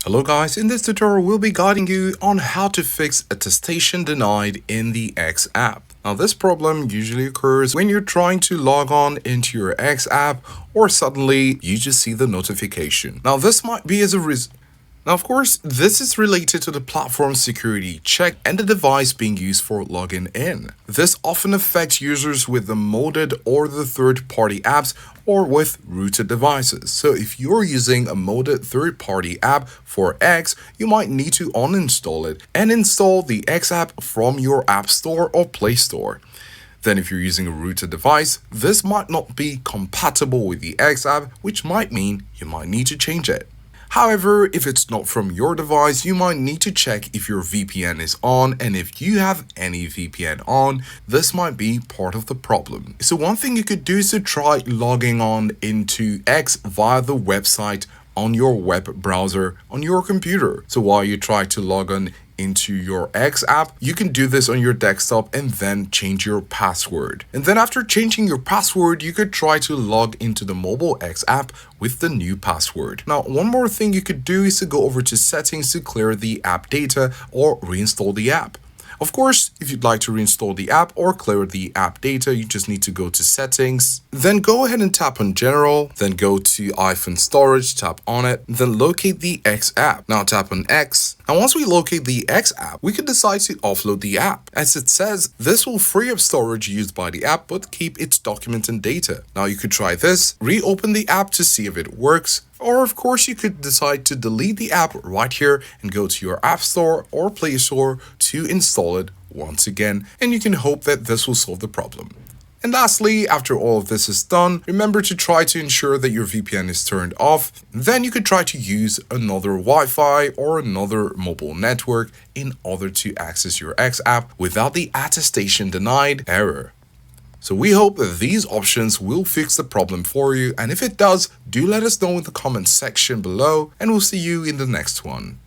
Hello guys, in this tutorial we'll be guiding you on how to fix attestation denied in the X app. Now this problem usually occurs when you're trying to log on into your X app or suddenly you just see the notification. Now this might be as a result. Now, of course, this is related to the platform security check and the device being used for logging in. This often affects users with the modded or the third-party apps or with rooted devices. So if you're using a modded third-party app for X, you might need to uninstall it and install the X app from your App Store or Play Store. Then if you're using a rooted device, this might not be compatible with the X app, which might mean you might need to change it. However, if it's not from your device, you might need to check if your VPN is on, and if you have any VPN on, this might be part of the problem. So one thing you could do is to try logging on into X via the website on your web browser on your computer. So while you try to log on into your X app, you can do this on your desktop and then change your password. And then after changing your password, you could try to log into the mobile X app with the new password. Now, one more thing you could do is to go over to settings to clear the app data or reinstall the app. Of course, if you'd like to reinstall the app or clear the app data, you just need to go to settings, then go ahead and tap on general, then go to iPhone storage, tap on it, then locate the X app. Now tap on X. And once we locate the X app, we can decide to offload the app. As it says, this will free up storage used by the app but keep its documents and data. Now you could try this, reopen the app to see if it works, or of course you could decide to delete the app right here and go to your App Store or Play Store to install it once again, and you can hope that this will solve the problem. And lastly, after all of this is done, remember to try to ensure that your VPN is turned off. Then you could try to use another Wi-Fi or another mobile network in order to access your X app without the attestation denied error. So we hope that these options will fix the problem for you, and if it does, do let us know in the comment section below, and we'll see you in the next one.